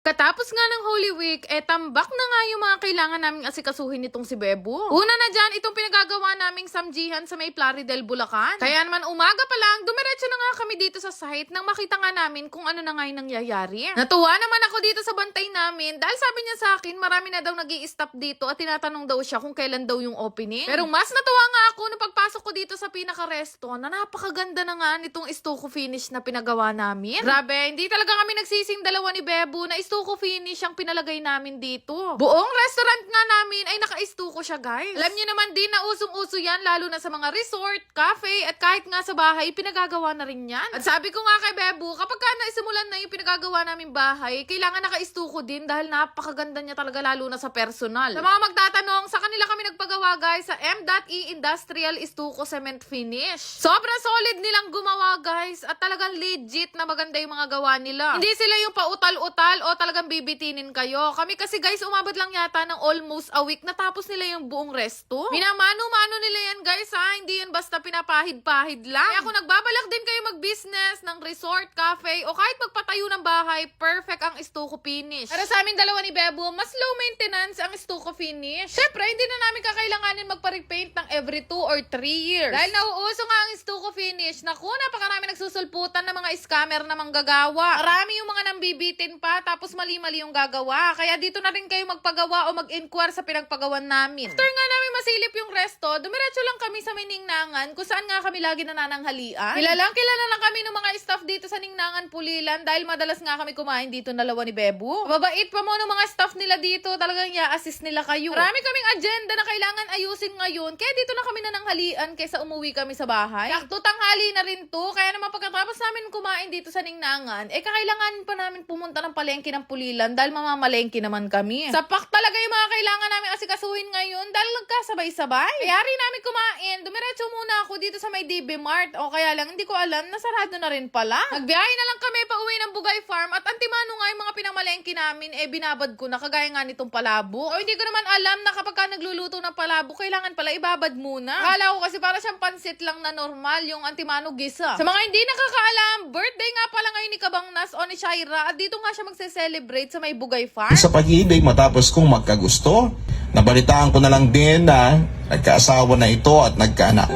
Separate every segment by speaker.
Speaker 1: Katapos nga ng Holy Week, tambak na nga yung mga kailangan naming asikasuhin nitong si Bebo. Una na dyan, itong pinagagawa naming samjihan sa may Plaridel, Bulacan. Kaya naman umaga pa lang, dumiretso na nga kami dito sa site nang makita nga namin kung ano na nga yung nangyayari. Natuwa naman ako dito sa bantay namin dahil sabi niya sa akin, marami na daw nag-i-stop dito at tinatanong daw siya kung kailan daw yung opening. Pero mas natuwa nga ako nung pagpasok ko dito sa pinaka-resto na napakaganda na nga nitong stucco finish na pinagawa namin. Grabe, hindi talaga kami nagsising dalawa ni Bebo na stucco finish ang pinalagay namin dito. Buong restaurant nga namin ay naka-stucco siya, guys. Alam niyo naman din na usong-uso yan, lalo na sa mga resort, cafe, at kahit nga sa bahay, pinagagawa na rin yan. At sabi ko nga kay Bebo, kapag ka naisimulan na yung pinagagawa namin bahay, kailangan naka-stucco din dahil napakaganda niya talaga, lalo na sa personal. Sa mga magtatanong, sa kanila kami nagpagawa, guys, sa M.E Industrial Stucco Cement Finish. Sobrang solid nilang gumawa, guys, at talagang legit na maganda yung mga gawa nila. Hindi sila yung pautal-utal o talagang bibitinin kayo. Kami kasi, guys, umabot lang yata ng almost a week natapos nila yung buong resto. Minamano-mano nila yan, guys, ha? Hindi yan basta pinapahid-pahid lang. Kaya kung nagbabalak din kayo mag-business ng resort, cafe, o kahit magpatayo ng bahay, perfect ang stucco finish. Para sa amin dalawa ni Bebo, mas low maintenance ang stucco finish. Syempre, hindi na namin kakailanganin magpa-repaint ng every 2 or 3 years. Dahil nauuso nga ang stucco finish, naku, napakarami nagsusulputan ng mga scammer na manggagawa. Marami yung mga nambibitin pa, tapos mali-mali yung gagawa. Kaya dito na rin kayo magpagawa o mag-inquire sa pinagpagawan namin. After nga namin masilip yung resto, dumiretso lang kami sa may Ningnangan kung saan nga kami lagi nanananghalian. Kilala lang kami ng mga staff dito sa Ningnangan Pulilan dahil madalas nga kami kumain dito dalawa ni Bebo. Mababait pa mo ng mga staff nila dito, talagang i-assist nila kayo. Marami kaming agenda na kailangan ayusin ngayon, kaya dito na kami nananghalian kaysa umuwi kami sa bahay. Sakto tanghali na rin to, kaya naman pagkatapos namin kumain dito sa Ningnangan, kakailanganin pa namin pumunta ng palengke ng Pulilan dahil mamamalengke naman kami. Sapak talaga yung mga kailangan namin asikasuhin ngayon dahil nagkasabay-sabay. Kaya rin namin kumain, dumiretso muna ako dito sa may DB Mart o kaya lang hindi ko alam, nasarado na rin pala. Nagbiyahe na lang kami pa uwi ng Bugay Farm at antimano nga yung mga pinamalengke namin, binabad ko na kagaya nga nitong palabo. O hindi ko naman alam na kapag ka nagluluto ng palabo, kailangan pala ibabad muna. Akala ko kasi para siyang pansit lang na normal yung antimano gisa. Sa mga hindi nakakaalam, birthday nga pala ngayon ni Kabang Nas o ni Shaira at dito nga siya magse-celebrate sa may Bugay Farm.
Speaker 2: Sa pag-ibig matapos kong magkagusto, nabalitaan ko na lang din na nagkaasawa na ito at nagkaanak.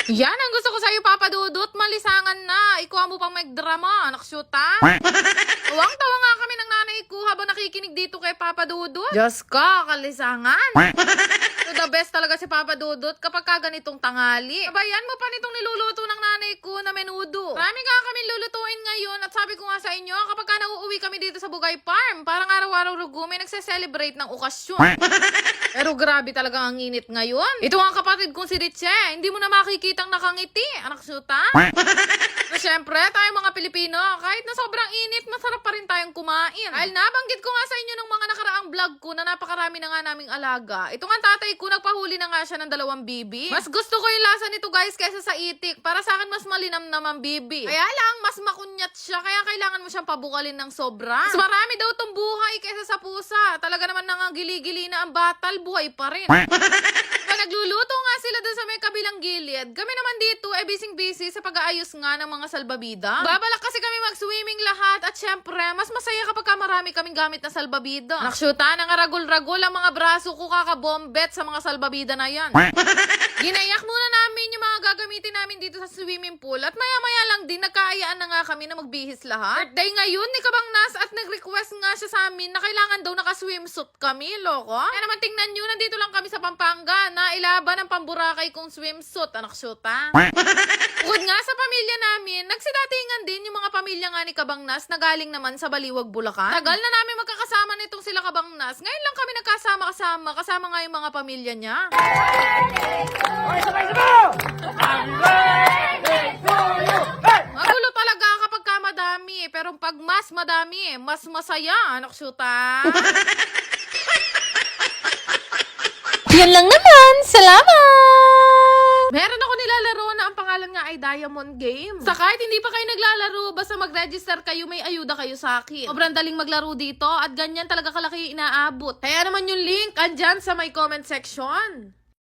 Speaker 1: Yan ang gusto ko sa'yo, Papa Dudut. Malisangan na. Ikaw mo pang magdrama. Naksyuta. Tuwang-tawa nga kami ng nanay ko habang nakikinig dito kay Papa Dudut. Diyos ko, kalisangan. So the best talaga si Papa Dudut kapag kaganitong tangali. Sabayan mo pa nitong niluluto ng nanay ko na menudo. Marami nga kami lulutuin ngayon at sabi ko nga sa inyo, kapag ka nauuwi kami dito sa Bugay Farm, parang araw-araw rugo may nagse-celebrate ng okasyon. Pero grabe talaga ang init ngayon. Ito ang kapatid kong si Riche. Hindi mo na makikitang nakangiti. Anak syuta. So syempre, tayong mga Pilipino, kahit na sobrang init, masarap pa rin tayong kumain. Dahil nabanggit ko nga sa inyo ng mga nakaraang vlog ko na napakarami na nga naming alaga. Ito nga tatay ko, nagpahuli na nga siya ng 2 bibi. Mas gusto ko yung lasa nito, guys, kaysa sa itik. Para sa akin, mas malinam naman bibi. Kaya lang, mas makunyat siya, kaya kailangan mo siyang pabukalin ng sobra. Mas marami daw tong buhay kaysa sa pusa. Talaga naman nangagili-gili na ang batal, buhay pa rin. Pag nagluluto nga sila doon sa may kabilang gilid, kami naman dito ay busy-busy sa pag-aayos nga ng mga salbabida. Babalak kasi kami mag-swimming lahat at syempre, mas masaya kapag marami kaming gamit na salbabida. Naksyuta, nangaragol-ragol ang mga braso ko kakabombet sa mga salbabida na yan. Ginayak muna namin yung mga gagamitin namin dito sa swimming pool at maya-maya lang din nagkaayaan na nga kami na magbihis lahat. Birthday ngayon ni Kabang Nas at nag-request nga siya sa amin na kailangan daw naka-swimsuit kami, loko. Kaya naman tingnan nyo, nandito lang kami sa Pampanga na ilaban ang pamburakay kong swimsuit, anak syuta. Bukod nga sa pamilya namin, nagsidatingan din yung mga pamilya nga ni Kabang Nas na galing naman sa Baliwag, Bulacan. Tagal na namin magkakasama nitong sila Kabang Nas. Ngayon lang kami nagkasama-kasama, kasama nga yung mga pamilya niya. Magulo talaga kapag ka madami, pero pag mas madami, mas masaya, anak syuta.
Speaker 3: Yan lang naman. Salamat!
Speaker 1: Meron ako nilalaro na ang pangalan nga ay Diamond Game. Sa kahit hindi pa kayo naglalaro, basta mag-register kayo, may ayuda kayo sa akin. Sobrang daling maglaro dito at ganyan talaga kalaki yung inaabot. Kaya naman yung link andyan sa my comment section.